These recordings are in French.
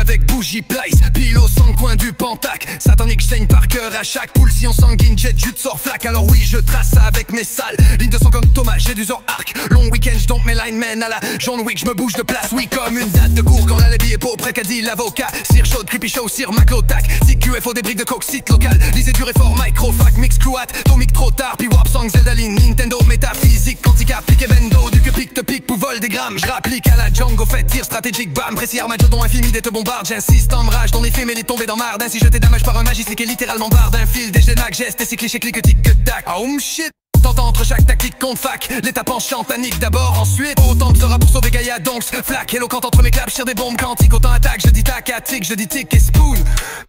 avec bougie place, pile au sang coin du Pentac. Satanique, saigne par cœur à chaque pulsion sanguine, jet jute sort flaque. Alors oui, je trace ça avec mes salles, ligne de sang comme Thomas, j'ai du arc. Long week-end, j'dompe mes linemen à la John Wick, je me bouge de place, oui, comme une date de cours quand la billets pour près qu'a dit l'avocat. Cire chaude, creepy show, cire maclotac, CQFO, des briques de coke, site local. Lisez dur et fort, microfac, mix cloat, tomic trop tard, puis warp song, Zeldaline, Nintendo, métaphysique, quantica, pique et bendo, du que pique te pique, pour vol des grammes. Je rapplique à la Django, fait tir stratégique, bam, précis Armageddon, infini, des te bombarde, j'insiste en rage, ton effet mais les tombé dans marde. Ainsi jeté damage par un magicien qui est littéralement barre d'un fil, des génacs, gestes et c'est cliché, clic, tic, tac. Oh shit! T'entends entre chaque tactique contre fac, l'étape penchante panique d'abord, ensuite autant sera pour sauver Gaïa, donc flaque éloquente entre mes claps, tire des bombes quantiques, autant attaque, je dis tac à tic, je dis tic et spoon,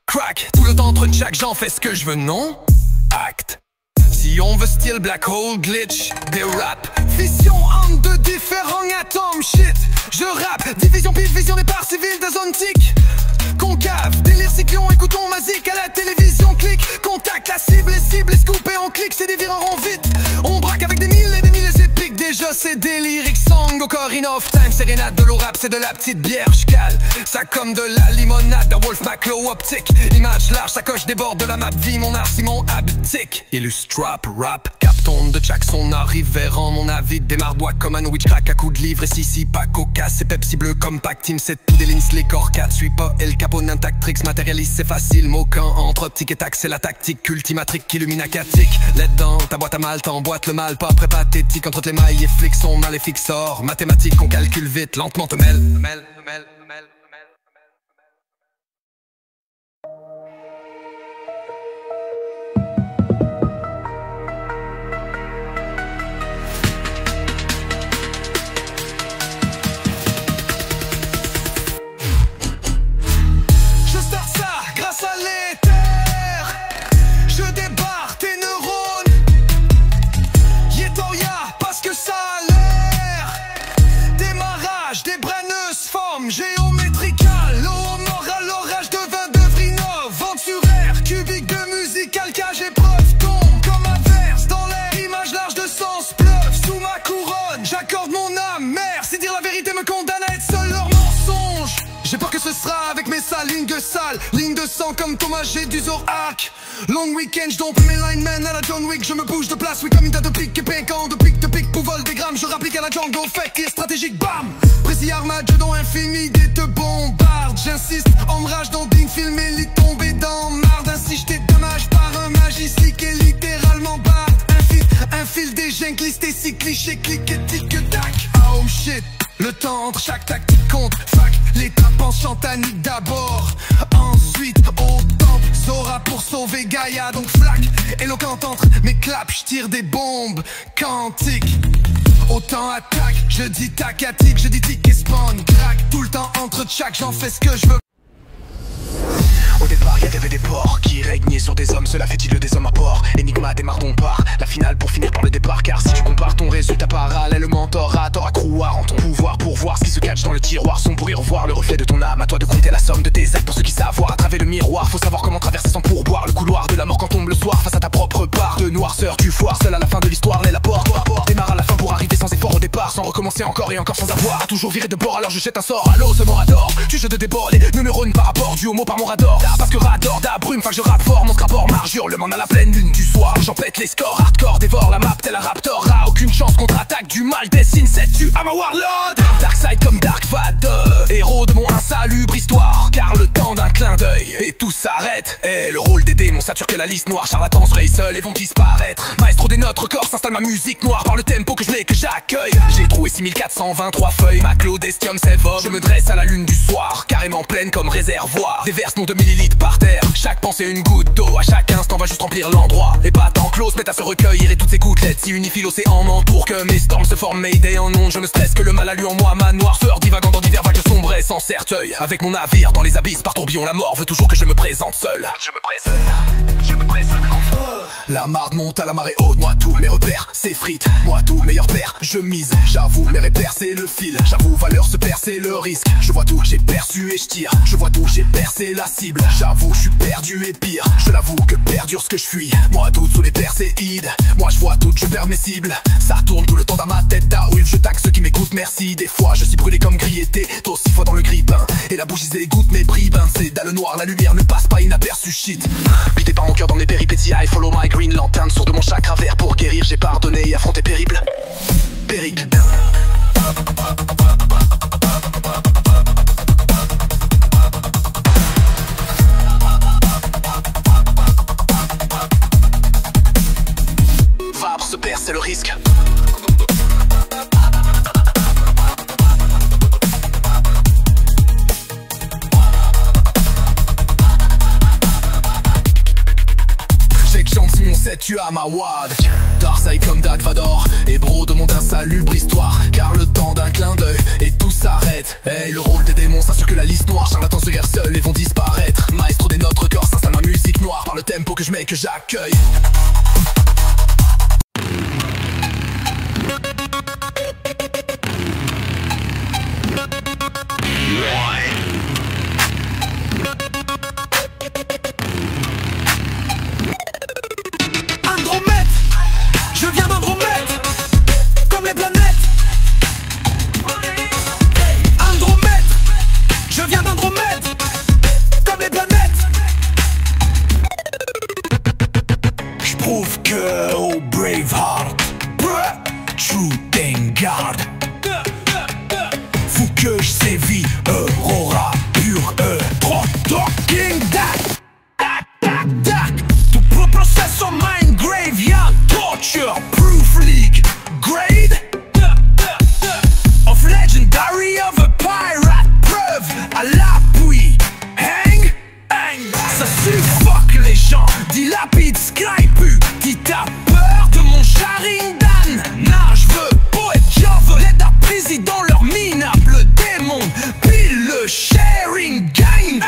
crack, tout le temps entre chaque j'en fais ce que je veux, non? Acte. Si on veut style black hole, glitch, des rap, fission entre deux différents atomes, shit, je rappe, division pif, vision départ civil de zone tic. Concave, délire cyclone, écoutons Mazik à la télévision, clic, contact, la cible est scoopée, on clique, c'est des virons vite. On braque avec des mille et épiques, déjà c'est des lyrics song, Ocarina of Time, sérénade de l'eau rap, c'est de la petite bière, j'cale, ça comme de la limonade, de Wolf Maclo optique, image large, sa coche déborde de la map, vie mon art, Simon haptique, illustre rap, capton de Jackson arrive vers en mon avis, démarre bois comme un witch crack à coup de livre, et si pas coca, c'est Pepsi bleu comme Pac Team, c'est tout des lignes, les corps 4, suis pas El Capone, intact tricks, matérialiste, c'est facile, moquant, entre optique et tac, c'est la tactique, ultimatrique, illuminacatique, let dans ta boîte à mal, t'emboîtes le mal, pas pré pathétique, entre les mailles et flics, son maléfique sort, mathématiques, on calcule vite, lentement te mêle. Géométrical, l'eau moral, l'orage de vin de Vrino, venturaire, cubique de musique, alcage, épreuve, tombe comme un verse dans l'air, image large de sens, pleuve sous ma couronne, j'accorde mon âme, mère, si dire la vérité me condamne à être seul leur mensonge. J'ai peur que ce sera avec mes sales lignes de sale, lignes de sang comme Thomas, j'ai du arc. Long week-end, j'dompe mes linemen à la John Wick, je me bouge de place, oui comme une date de pique et piquant, de pique te pique pour vol des grammes, je rapplique à la Django, fait tir stratégique, bam. Précis Armageddon, infini, des te bombarde, j'insiste, ombrage dans digne, filmé, lit tombé dans marde, ainsi j'étais dommage par un magicien qui est littéralement barde, un fil des gènes listés, si cliché, clic et tic tac. Oh shit, le temps entre chaque tactique contre fac, l'étape penchante panique d'abord, ensuite au temple, Zora pour sauver Gaïa, donc flaque, éloquente entre mes claps, j'tire des bombes quantiques. Autant attaque, je dis tac à tic, je dis tic et spawn, crack, tout le temps entre chaque, j'en fais ce que je veux. Au départ y'avait des porcs qui régnaient sur des hommes, cela fait-il des hommes à port. Enigma démarre ton part, la finale pour finir par le départ. Car si tu compares ton résultat parallèlement, t'auras tort à croire en ton pouvoir pour voir ce qui se cache dans le tiroir sombre, pour y revoir le reflet de ton âme. À toi de compter la somme de tes actes pour ceux qui savent voir à travers le miroir. Faut savoir comment traverser sans pourboire le couloir de la mort quand tombe le soir, face à ta propre part de noirceur. Tu foires seul à la fin de l'histoire, l'est la porte. Démarre à la fin pour arriver sans effort au départ, sans recommencer encore et encore sans avoir toujours viré de bord. Alors je jette un sort à l'eau, ce mort adore. Tu jettes des bords, les neurones par rapport du homo par mon radar. Parce que radar d'abrume, fait que je rappe fort, mon rapport marge hurlement à la pleine lune du soir. J'en pète les scores, hardcore dévore la map tel un raptor. A aucune chance contre-attaque du mal, dessine cette tu à ma warlord. Darkseid comme Dark Vador, héros de mon insalubre histoire. Car le temps d'un clin d'œil et tout s'arrête. Et le rôle des démons sature que la liste noire. Charlatans se rayent seuls et vont disparaître. Maestro des notes, records, s'installe ma musique noire par le tempo que je n'ai que j'accueille. J'ai trouvé 6423 feuilles, ma Claudestium s'évoque. Je me dresse à la lune du soir, carrément pleine comme réservoir. Déverse mon 2 millilitres par terre, chaque pensée une goutte d'eau. À chaque instant va juste remplir l'endroit. Les battants close mettent à se recueillir et toutes ces gouttelettes si unifient l'océan m'entoure. Que mes storms se forment, Mayday en ondes. Je me stresse que le mal a lu en moi, ma noirceur divagant dans divers vagues sombres et sans cercueil. Avec mon navire dans les abysses par tourbillon, la mort veut toujours que je me présente seul. Je me présente. je me présente. La marde monte à la marée haute, moi tous mes repères c'est frites, moi tout meilleur père, je mise. J'avoue mes repères c'est le fil, j'avoue valeur se perd c'est le risque. Je vois tout, j'ai perçu et je tire, je vois tout, j'ai percé la cible. J'avoue je suis perdu et pire, je l'avoue que perdure ce que je fuis. Moi tout sous les perséides, moi je vois tout, je perds mes cibles. Ça tourne tout le temps dans ma tête, ah oui je taxe ceux qui m'écoutent merci. Des fois je suis brûlé comme grillé-té, tôt 6 fois dans le grille-pain. Et la bougie c'est les gouttes mes bribes, c'est dans le noir, la lumière ne passe pas inaperçu shit. Pité par mon cœur dans mes péripéties, I follow my green lantern. Sourd de mon chakra vert pour guérir, j'ai pardonné et affronté périple. Périple. Vabre se perd, c'est le risque. Tu as ma wad, Darkseid comme Dark Vador. Et bro demande un salubre histoire, car le temps d'un clin d'œil et tout s'arrête. Hey, le rôle des démons s'assure que la liste noire. Charlatans se guerre seuls et vont disparaître. Maestro des notes records s'installe ma musique noire par le tempo que je mets, que j'accueille. Je viens d'Andromède, comme les planètes. Andromède, je viens d'Andromède, comme les planètes. J'prouve que au Braveheart, True Vanguard. Faut que j'sévis, Aurora pure, trop talking that. To process on mind graveyard. Proof League grade of legendary of a pirate. Preuve à l'appui. Hang, hang. Ça suffoque les gens. Dilapide Skypu. Qui t'a peur de mon Sharingan? Nah, j'veux poète, j'veux l'aide à président. Leur minable démon. Pile le sharing gang.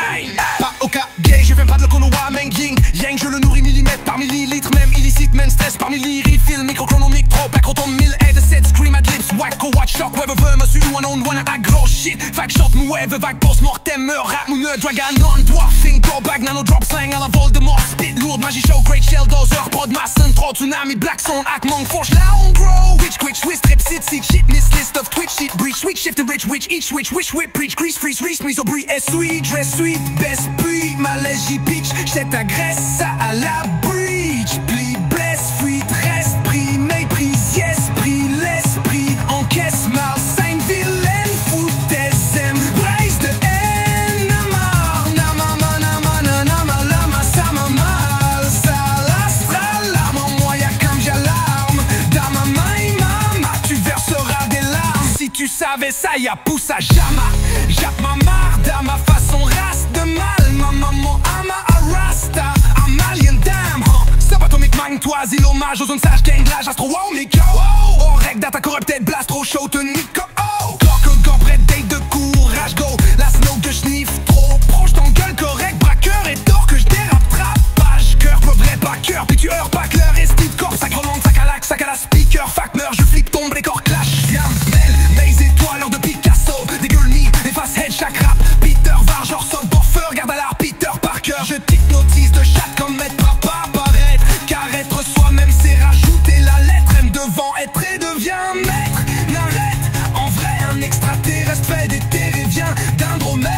Pas au cas gay, je viens pas de le Konoha Mengying. Yang, je le nourris millimètre par millilitre. Même illicite, même stress par millirifill. Microchronomique, trop, acroton, 1000 head, 7 scream at lips. Wacko, watch, shock, web, monsieur, one on one, aggro shit. Fact shot, mouève, vague, post-mortem, meur, rap, mouneux, dragon, on, dwarfing, go back, nano, drop, slang, à la Voldemort, spit, lourd, magie show, great shell, dozer, prod, mason, trop, tsunami, black sound, hack, monk, forge, là, on grow. Witch, quick, twist, trip, sit, seek, shit, miss, list of twitch, shit, breach, switch, shift, rich, witch, each switch, wish, whip, preach, crease, freeze, reese, mise au bruit, essuie, dress, sweet, best, puis, malaise, j'y pitch, j't'aide, agresse, ça à la breach, plie, bless, fuite, reste, pris, méprise, esprit, l'esprit, encaisse, Marseille, vilaine, foutaise, braise de haine, namar, namama, nama, nanama, lama, sama, mal, salastra, lame, en moi y'a comme j'alarme, dama, mama, tu verseras des larmes, si tu savais ça, y'a pousse à Jama, jappe ma marde, ma façon race de mal, ma maman, ama, arasta, amalien, dame, Subatomic mind, toi, asile, hommage aux zones sages, gang, l'âge, astro, wow, Nico, oh, rec, data, corrupted, blast, trop chaud, Nico, oh, corps, prête, date de courage, go, la snow que j'niffe, trop proche, t'engueule, correct, braqueur, et d'or que j'dérape, trapage, cœur, peu vrai, pas cœur, puis tu heures, pas clair, estime, corps, sacrement, sac à la speaker, fac, meurs, je flippe, tombe, les corps clash, viens, belle, mes étoiles, l'heure de Picasso, des gueules nies, efface head, chaque rap, Peter, var, genre, son buffer, garde à l'art, Peter, Parker, je t'hypnotise de chat comme maître, papa, paraître, car être soi-même, c'est rajouter la lettre, M devant être et devient maître, n'arrête, en vrai, un extraterrestre fait des terres et vient d'Andromède,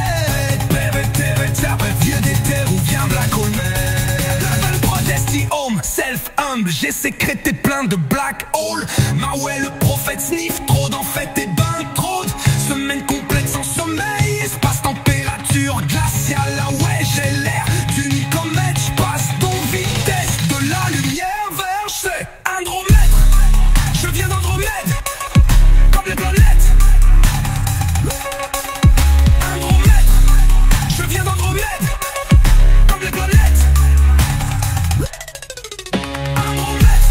vieux des terres ou vient Black Hole, Level Protesti Home, self-humble, j'ai sécrété plein de black hole, ma ouais, le prophète sniff, trop d'en fait et ben trop de semaine complète sans sommeil, espace température glaciale, ah ouais, j'ai l'air d'une comète, j'passe ton vitesse de la lumière vers chez Andromède, je viens d'Andromède, comme les planètes. Andromède, je viens d'Andromède, comme les planètes. Andromède,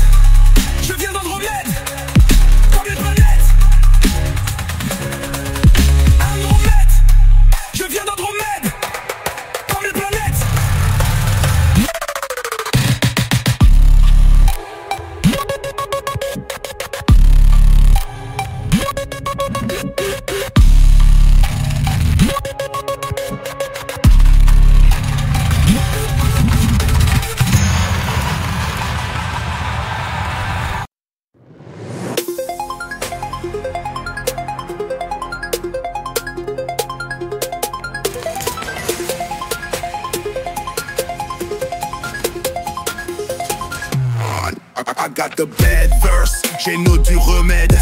je viens d'Andromède, comme les planètes. the bad verse, j'ai nos du remède.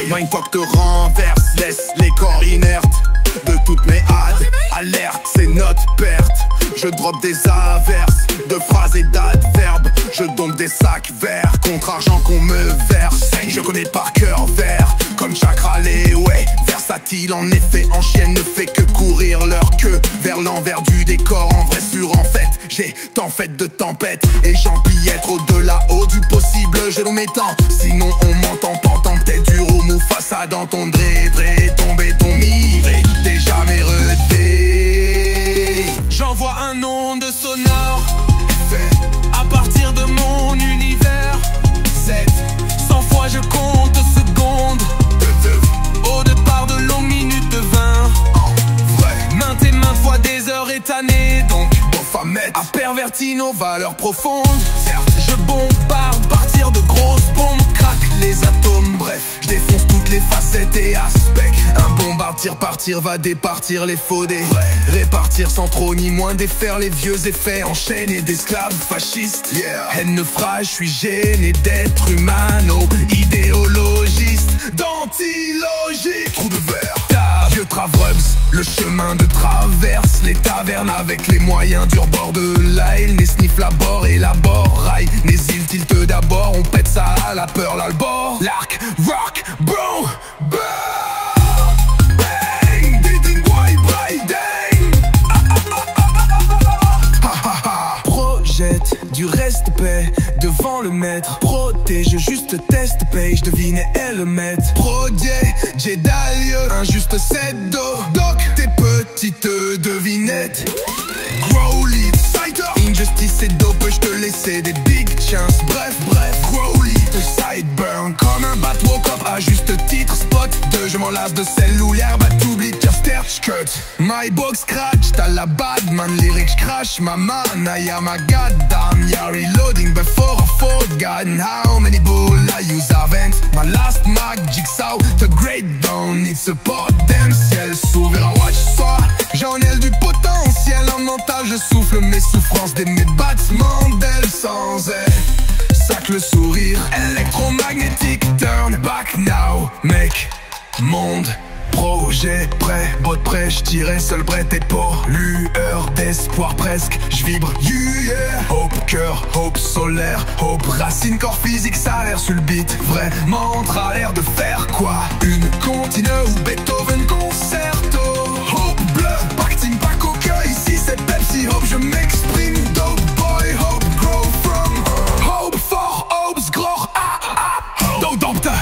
Mindfuck te renverse, laisse les corps inertes de toutes mes hades. Alerte, c'est notre perte. Je drop des averses de phrases et d'adverbes. Je dompe des sacs verts contre argent qu'on me verse. Je connais par cœur vert comme Chakra les ouais. Versatile en effet, en chienne ne fait que courir leur queue vers l'envers du décor. En vrai sûr en fait, j'ai tant fait de tempêtes et j'empiètre au-delà haut du possible. Je dans mes temps, sinon on m'entend portant tête du roux Mufasa dans ton dré, tombé ton migré, t'es jamais redé. J'envoie un onde sonore à partir de mon univers. 100 fois je compte secondes au départ de longues minutes de 20. Maintes et maintes fois des heures étanées. Donc à pervertir nos valeurs profondes. Je bombarde partir de grosses bombes. Craque les atomes, bref, je défonce toutes les facettes et aspects. Un bombardier partir va départir les faudés. Répartir sans trop ni moins défaire les vieux effets. Enchaîner d'esclaves fascistes. Haine naufrage, je suis gêné d'être humano. Idéologiste, d'antilogique. Trou de verre, vieux travrubs, le chemin de traverse. Les tavernes avec les moyens du rebord de l'aile. Les sniff la bord et la bord rail. Les îles tilt d'abord, on pète ça à la peur l'albor. L'arc, rock, bro, bang, ding, boy, bang. Projette du respect devant le maître. Protège, juste test, page, devine et le maître. Prodier, Jedi, injuste 7 do. Doc, tes petites devinettes. Crowley, Cider, injustice et dope, je te laissais des big chances. Bref, Crowley, te sideburn comme un bat woke up à juste titre. Spot 2, je m'en lasse de celle où l'herbe a tout blitz. Just cut, my box scratch, t'as la bad man lyrics, crash ma man, I am a goddamn, yeah, reloading before I forgot. How many bull I use haven't? My last mag, jigsaw, the great bone, it's a potentiel. Souverain watch soi, j'en ai du potentiel. En mental je souffle mes souffrances des mes battements d'ailes sans air. Sac le sourire, électromagnétique, turn back now, mec, monde. Projet prêt, botte prêt, j'tirais seul prêté pour lueur d'espoir presque, j'vibre, yeah. Hope cœur, hope solaire, hope racine, corps physique, salaire sur le beat. Vraiment à l'air de faire quoi? Une contine ou Beethoven concerto. Hope bleu, pactine pas coca, ici c'est Pepsi, hope je m'exprime. Dope boy, hope grow from hope for hopes, gros dope ta.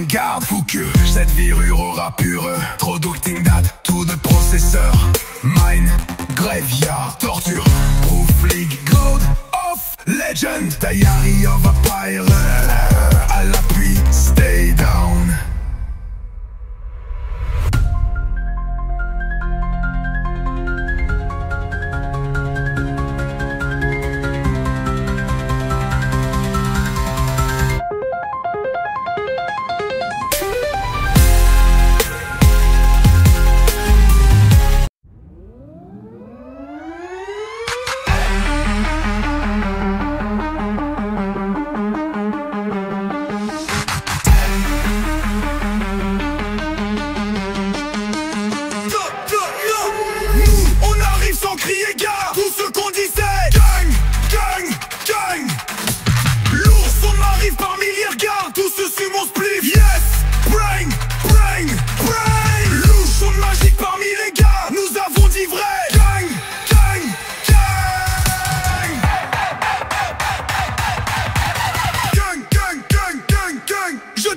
Garde fou que cette virure aura pure. Trop docting date, tout de processeur. Mine, graveyard, torture. Proof league, god of legend. Diary of a pirate. À l'appui, stay down.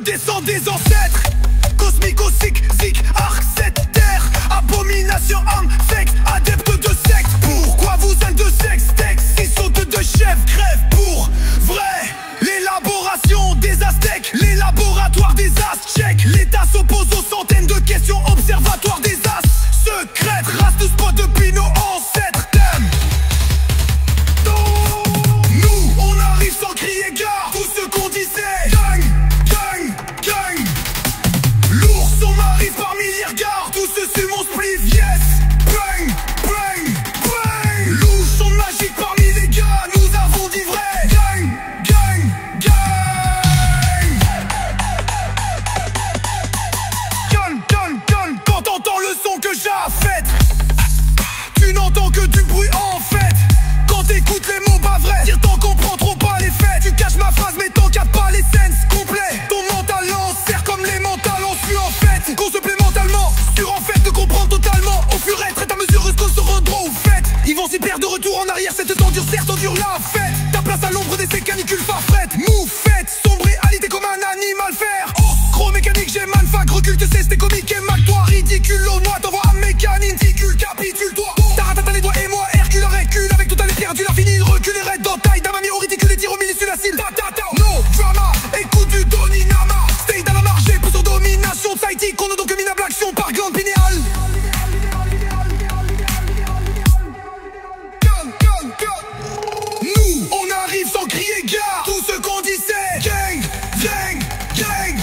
Descends des ancêtres, cosmico-sick, zik, arc, cette terre, abomination, infect, adepte de secte. Pourquoi vous êtes de sexe, texte, ils sautent de chef, crève pour vrai. L'élaboration des Aztèques, les laboratoires des Aztèques. L'État s'oppose aux centaines de questions, observatoire des As secrètes, race de spot depuis nos ancêtres. Nous, on arrive sans crier gare, tout ce qu'on disait. L'ours, on arrive par milliers, regarde, tout ce sur mon spliff, yeah. la fête. Ta place à l'ombre de ces canicules farfrettes. Moufette, sombre et alité comme un animal fer. Oh, gros mécanique, j'ai manfac, recule, tu sais, c'était comique et mal. Toi, ridicule, au noix, t'envoies un mécanine, ticule, capitule-toi. T'as les doigts et moi, Hercule, recule. Avec tout à l'épierre, tu l'as fini, recule et raide dans taille. D'un mamie au ridicule et tire au milieu sur la cile. No drama, écoute du Doninama. Stay dans la marge, pousse en domination. Saïti, qu'on a donc minable action par glande pinéale. Nous, on arrive sans crier gare. Tout ce qu'on dit c'est gang, gang, gang.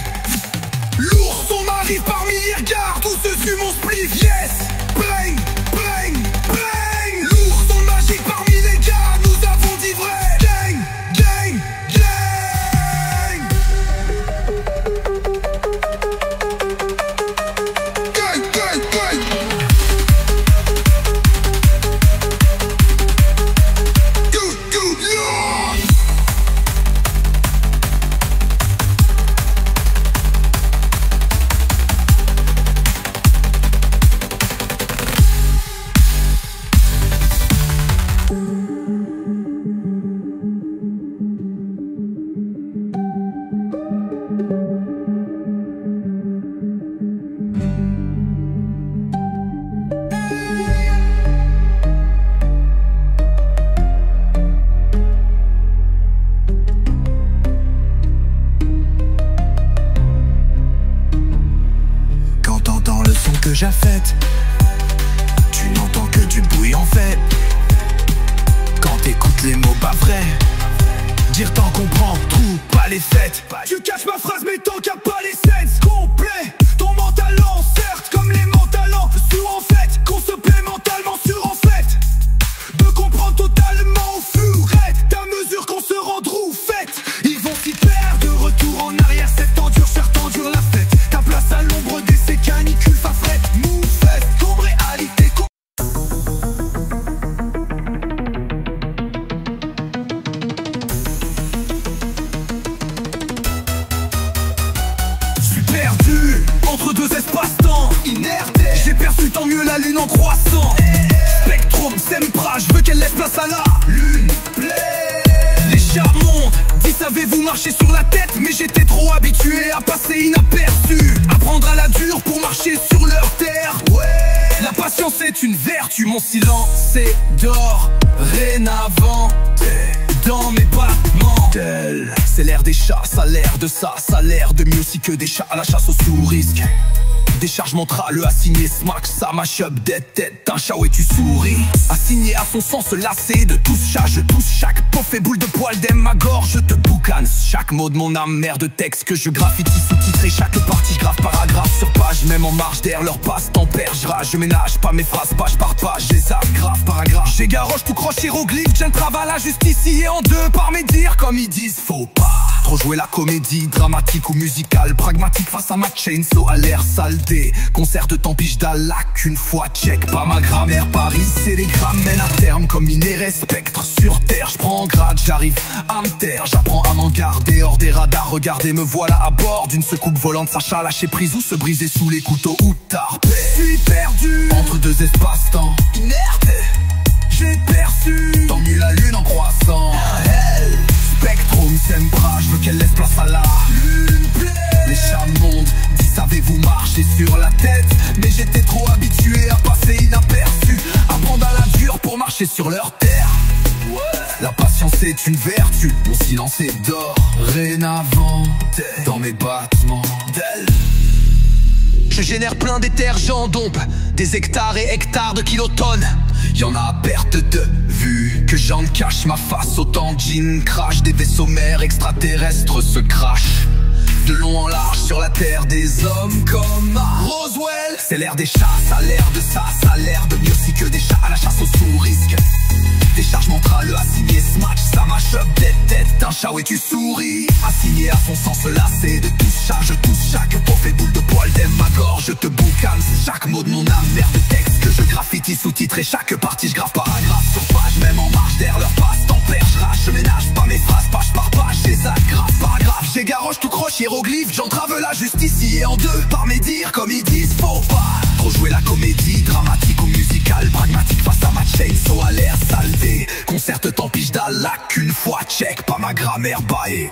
L'ourson m'arrive par milliers regards. Tout ce sur mon spliff, yes. Bling, bling, bling. L'ourson magique parmi les gars. Nous avons dit vrai. Gang, gang, gang. Gang, gang, gang. Que j'affecte, tu n'entends que du bruit en fait. Quand t'écoutes les mots pas vrais, dire t'en comprends, trou, pas les fêtes. Tu caches ma phrase mais tant qu'à pas les sens complet. Ton mental en certes comme les mentalants sur en fait. Qu'on se plaît mentalement sur en fait. De comprendre totalement au furette. Ta mesure qu'on se rende roufette. Ils vont s'y perdre de retour en arrière. Cette endure, cher tendure la fête. Ta place à l'ombre de ces canicules farfrettes. Moufette, comme réalité. J'suis perdu entre deux espaces-temps. Inerté, j'ai perçu tant mieux la lune en croissant. Spectrum, Sempra, j'veux qu'elle laisse place à la lune. Les chats montent, dit savez-vous marcher sur la tête. Mais j'étais trop habitué à passer inaperçu. Apprendre à la dure pour marcher sur leur terre. Ouais, la patience est une vertu. Mon silence est d'or, rénavant dans mes battements. C'est l'air des chats, ça a l'air de ça. Ça a l'air de mieux aussi que des chats à la chasse aux sous-risques. Décharge montra le assigné smack, ça mash up dead tête d'un chat et tu souris. Assigné à son sens lassé de tous chats, je touche chaque peau fait boule de poil d'aime ma gorge, je te boucane chaque mot de mon âme mère de texte que je graffiti sous-titré chaque partie, je grave paragraphe sur page, même en marge d'air leur passe tempère, je rage, je ménage pas mes phrases page par page, j'ai ça grave paragraphe, j'ai garoche tout croche hiéroglyphe, je travaille la justice ici en deux par mes dires comme ils disent, faut pas trop jouer la comédie, dramatique ou musicale, pragmatique face à ma chainsaw à l'air saleté. Concert de Tempiche d'Alac, une fois check, pas ma grammaire, Paris c'est les grammes, mène à terme comme minérais spectre sur terre, je prends grade, j'arrive à me taire, j'apprends à m'en garder hors des radars, regardez me voilà à bord d'une secoupe volante, Sacha lâcher prise ou se briser sous les couteaux ou tarpé. Je suis perdu entre deux espaces-temps, inerte, j'ai perçu, tant mieux la lune en croissant. Spectrum, Sempra, je veux qu'elle laisse place à la lune pleine. Les chats montent, dit savez-vous marcher sur la tête. Mais j'étais trop habitué à passer inaperçu, apprendre à la dure pour marcher sur leur terre. La patience est une vertu, mon silence est d'or, rénavant dans mes battements d'ailes. Je génère plein d'étergents d'ombre, des hectares et hectares de kilotonnes. Y'en a à perte de vue, que j'en cache ma face. Autant de jeans crash, des vaisseaux mers extraterrestres se crachent de long en large sur la terre des hommes comme Roswell. C'est l'air des chats, ça a l'air de ça, ça a l'air de mieux aussi que des chats à la chasse aux sous-risques. Décharge montra le assigné smash, ça mash up dead tête d'un chat et tu souris. Assigné à son sens lassé de tout chat, je touche chaque peau fait boule de poil d'aime ma gorge, je te boucane chaque mot de mon âme, mère de texte que je graffiti sous-titré chaque partie, je grave paragraphe sur page, même en marche d'air leur passe, tempère, je rage, je ménage pas mes phrases, page par page, j'ai ça grave paragraphe, j'ai garoche tout croche hiéroglyphe, j'entrave la justice sciée en deux par mes dires comme ils disent, faut pas trop jouer la comédie, dramatique ou musicale, pragmatique face à match chainsaw à l'air saleté. Concerte tant pige d'Allah qu'une fois check, pas ma grammaire baillée.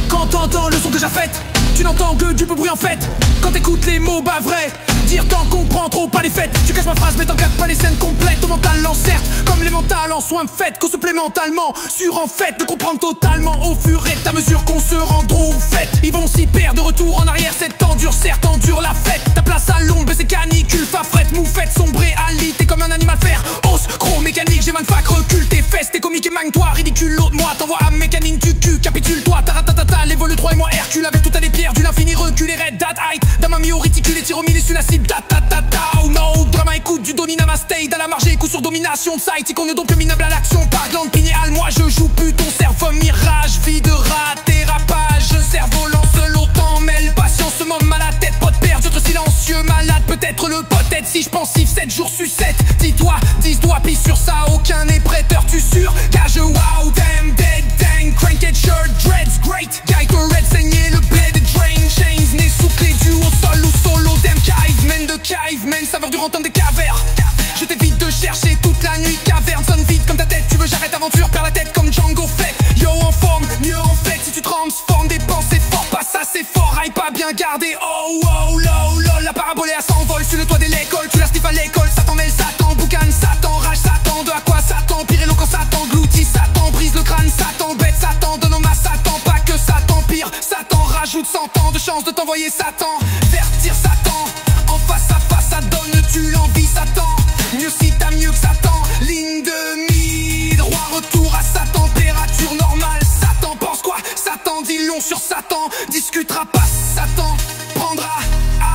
Quand t'entends le son déjà fait, tu n'entends que du peu bruit en fait. Quand t'écoutes les mots bas vrais, dire t'en comprends trop pas les fêtes. Tu casses ma phrase mais t'en captes pas les scènes complètes. Ton mental l'encerte comme les mentales en soins faits. Qu'on se plaît mentalement, sûr en fait de comprendre totalement au fur et à mesure qu'on se rend trop fait. Ils vont s'y perdre de retour en arrière, c'est endure, certes endure la fête. Ta place à l'ombre et c'est canicule, fa frette, moufette, sombrée, ali. T'es comme un animal fer, os, gros mécanique. J'ai man fac, recule tes fesses, t'es comique et magne-toi. Ridicule, l'autre moi t'envoie à mécanine du cul. Capitule-toi, taratatata, les vols 3 et moi Hercule. Avec toutes les pierres du l'infini reculé, red, dat, height. Damami au réticule et tyromine sur la cible, ta oh no, drama écoute du Doni Namaste. Dans la marge, coup sur domination de site. Si qu'on est donc minable à l'action, pas glande pinéale. Moi je joue plus ton cerveau mirage. Vie de rat, dérapage, cerveau lance l'autant. Mêle patience, se momme à la tête. Pas de perdre, autre silencieux malade. Peut-être le peut-être si je pensif 7 jours sucette. Dis-toi, 10 doigts, pis sur ça, aucun n'est prêteur, tu sûr. Cage wow, damn, dead, dang. Cranked shirt, dreads, great. Guy to red, saigner le bled, drain. Chains, nez sous clé du au sol ou solo. Damn caveman de caveman, saveur du rantin des cavernes. Je t'évite de chercher toute la nuit. Caverne sonne vide comme ta tête. Tu veux j'arrête aventure, perds la tête comme Django fait. Yo en forme, mieux en fait. Si tu transformes des pensées fort, pas ça c'est fort. Aïe pas bien gardé. Oh oh low lol. La parabolée à s'envole sur le toit de l'école. Tu la sniffes à l'école. Satan mêle Satan, boucan Satan, rage Satan. De à quoi Satan, pire éloquent Satan, gloutit Satan, brise le crâne Satan, bête Satan, donne homme à Satan. Pas que Satan, pire Satan, rajoute 100 ans de chance de t'envoyer Satan. Vertir Satan, en face à face ça donne-tu l'envie Satan. Mieux si t'as mieux que Satan, ligne de mi, droit retour à sa température normale. Satan pense quoi? Satan dit long sur Satan, discutera pas Satan, prendra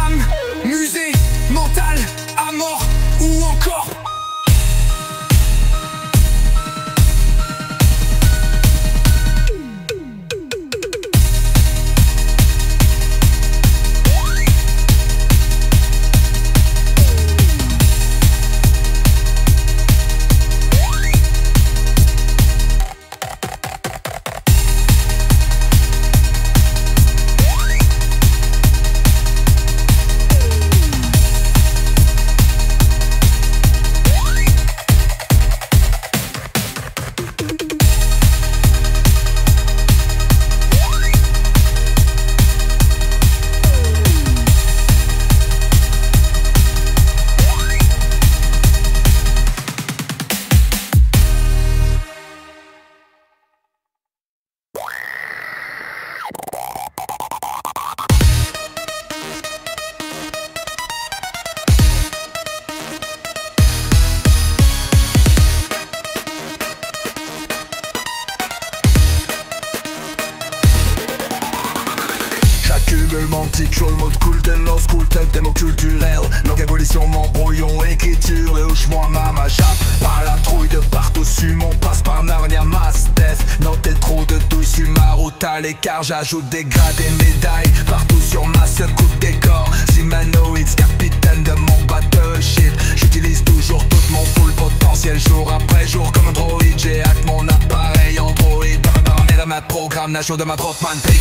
âme, musée, mental, à mort ou encore. Monticule, mode cool, tel lost, cool, tel démo culturel. Longue évolution, mon brouillon, écriture, et hoche-moi ma chape. Par la trouille de partout, sur mon passe par Narnia, mass death. Notez trop de douilles sur ma route à l'écart, j'ajoute des grades et médailles. Partout sur ma seule coup de décor. Humanoids, capitaine de mon battleship. J'utilise toujours tout mon full potentiel, jour après jour comme un droïde. J'ai hack mon appareil Android. Paramètre ma programmation de ma drop matrix.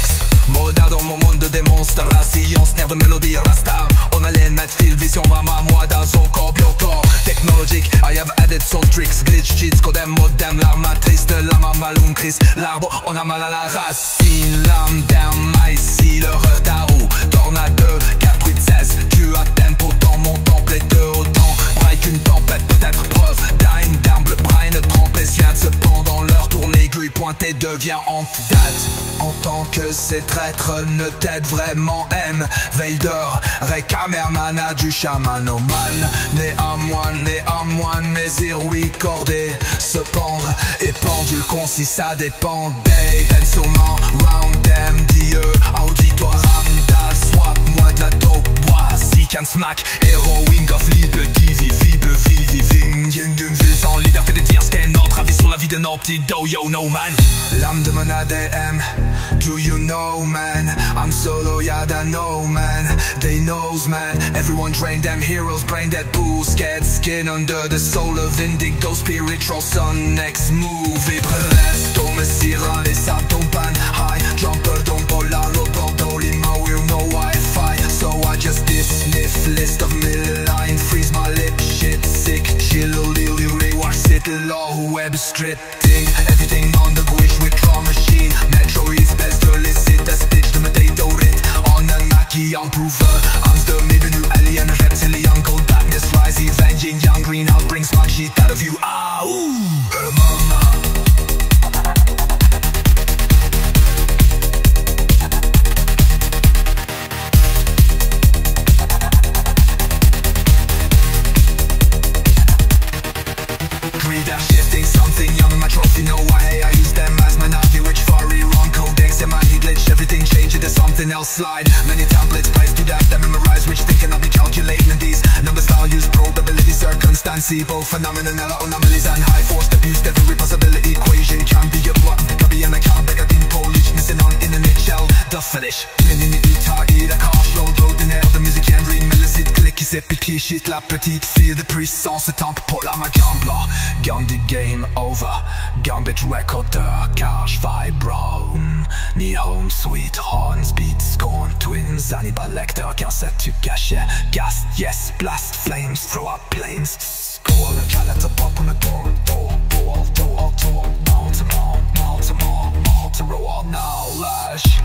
Moderne dans mon monde de démonstre, la science, nerf de mélodie, rasta. On a les net field, vision, mama, moi dans son corps, biocorps. Technologique, I have added some tricks, glitch, cheats, codem, modem, l'arme matrice de la mama, Chris. L'arbre, on a mal à la racine, l'âme d'âme, ici, le retard ou tornade, 4, 8, 16, tu as tempo dans mon temple et de autant. Break une tempête, peut-être preuve, dime, d'arme, le brain, trempé, sien, cependant leur tourne aiguille pointée devient anti-date. En tant que ces traîtres ne t'aident vraiment M Vader, Ray Kamermana du chamanoman. Né un moine, mais irui cordé. Se pendre et pendule concis, ça dépendait. Ensoman, round them, Dieu, auditoire, ramda, swap-moi de la dope, bois, sick and smack, heroing of liebe, viving, sans liberté de dire ce qu'est notre avis sur la vie de nos petits do-yo, no man. L'âme de mon ADM, do you know man, I'm solo, yada no man, they knows man, everyone drain them heroes, brain dead booze, get skin under the soul of indigo, spiritual sun, next move, presto, me sira, les sables pan, high, jumper, don't polar, Bordeaux, Lima, we're no Wi-Fi, so I just dismiss list of middle freeze my lip, shit sick, chill, rewash, sit low, web stripping, everything on the wish withdraw machine, Metro is best to licit, the stitch de me date rit, on a maquillant prover, I'm the middle new alien, reptilian, cold darkness, rise, avenging, young greenhouse, brings my shit out of you, ah, ooh, mama. They're shifting something young in my trophy, no way. I use them as my navi, which furry wrong codex. In my heat glitch, everything change into something else slide. Many templates placed to that, them memorize, which they cannot be calculating in these numbers, values, probability, circumstancy, both phenomenon, anomalies and high force abuse. Every possibility equation can be a what, can be an account, like a team Polish, missing on in a nutshell. The finish, la cage, l'ordinaire, de musique and read, mais le site click, qui s'est piqué, shit, la petite fille de puissance, temple pour la ma gambler. Gandhi game over, Gambit recorder, cash vibro, ni home sweet horns, beat scorn, twins, Hannibal Lecter, qu'un set tu cachais, gas, yes, blast flames, throw up planes, score, le calette pop on the door, Baltimore, knowledge.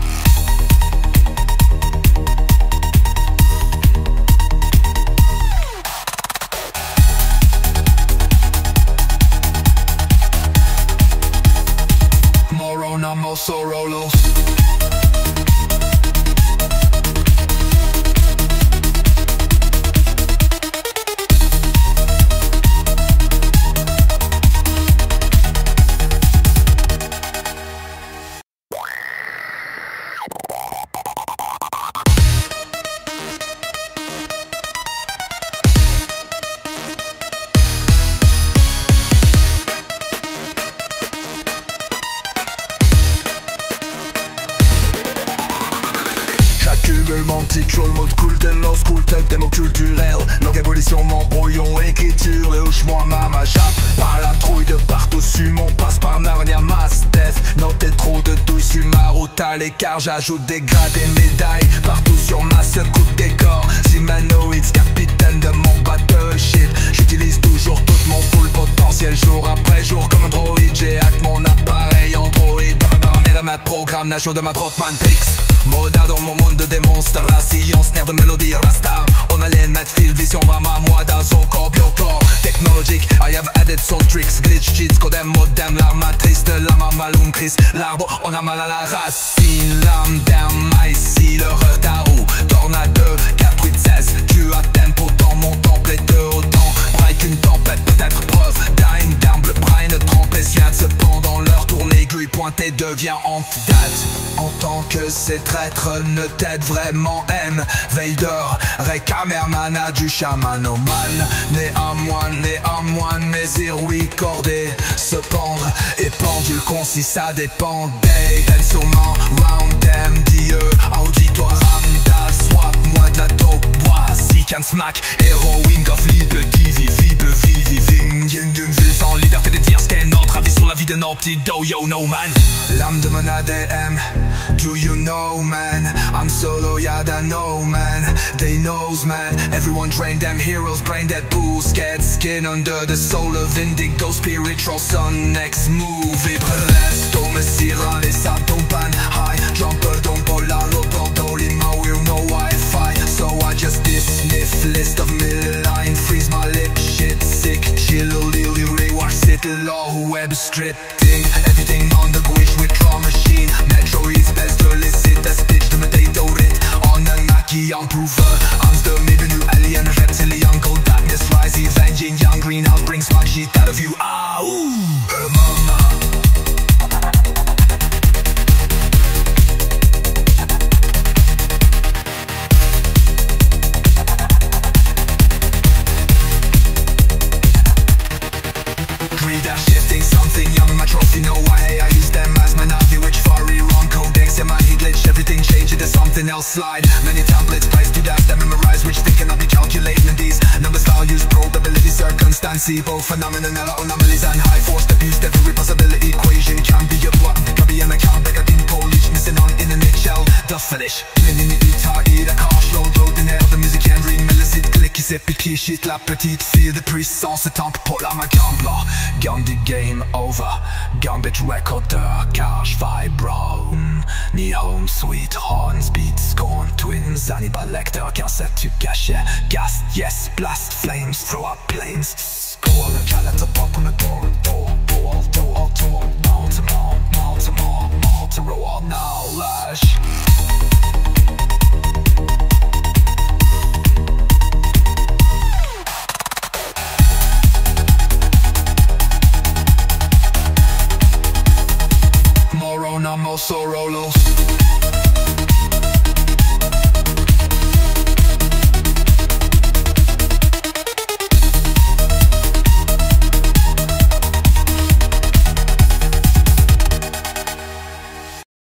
Morona, Sorolos. Manticle, mode cool, tel low school, tel démo culturel. Longue évolution, mon brouillon, écriture, le hoche-moi ma chape. Par la trouille de partout, mon passe par Narnia, mass death. Notez trop de douilles sur ma route à l'écart, j'ajoute des grades et médailles. Partout sur ma seule coup de décor. Simanoids, capitaine de mon battleship. J'utilise toujours tout mon full potentiel, jour après jour comme un droïde. J'ai hack mon appareil Android. Dans ma programmation de ma propre Matrix. Moda dans mon monde de démonstration, snare de mélodie rasta. On alien, Matfield, vision, mama, moi dans son corps, biocore. Technologique, I have added some tricks, glitch, cheats, codem, modem, l'armatrice de la mama, l'uncris. L'arbre, on a mal à la racine. L'âme d'un ici, le retard ou tornade 4, 8, 16. Tu as tempo dans mon temple et de autant. Break une tempête, peut-être preuve. Dying down, bleu, brain, trempé, sien. Cependant, leur tourne aiguille pointée devient anti-date. En tant que ces traîtres ne t'aident vraiment M Vader, Ray Kamermana du chamanoman. Né un moine, mais irui cordé. Se pendre et pendule concis, ça dépendait. Ensoman, round them, Dieu, auditoire, ramda, swap-moi de la dope, bois, sick and smack, heroing of liebe, viving, sans liberté de dire ce qu'est notre avis sur la vie de nos petits do-yo, no man. L'âme de mon ADM, do you know man, I'm solo, yada no man, they knows man, everyone drain them heroes, brain dead booze, get skin under the soul of indigo, spiritual sun, next move, presto, me sira, les sables pan, high, jumper, don't polar, Bordeaux, Lima, we're no Wi-Fi, so I just dismiss list of middle freeze my lip, shit sick, chill, rewash, sit low, web stripping, everything on the wish with qui en prouve Hans de mes venus alien, reptilian, cold darkness rise, event, yin yang, greenhouse brings smart shit out of you. Ah, ooh, mama. Shifting something young, my trophy, no way I use them as my navi, which far wrong codex in my heat glitch, everything changed into something else slide. Many templates placed to death that memorize, which they cannot be calculated in these numbers, values, probability, circumstancy, both phenomenon, anomalies and high force abused. Every possibility equation can be a plot, can be an account like a din Polish, missing on in a nutshell, the finish. I la cache, load, den air, de musique Henry, Melicite, click, c'est piqué, shit, la petite fille de puissance, tempe pour la ma gambler. Gandhi game over, Gambit recorder, cash vibron, ni home sweet horns, beat scorn, twins, Hannibal Lecter, cassette tu cachais, gas, yes, blast flames, throw up planes, score, le calendar pop on the door, Baltimore, knowledge.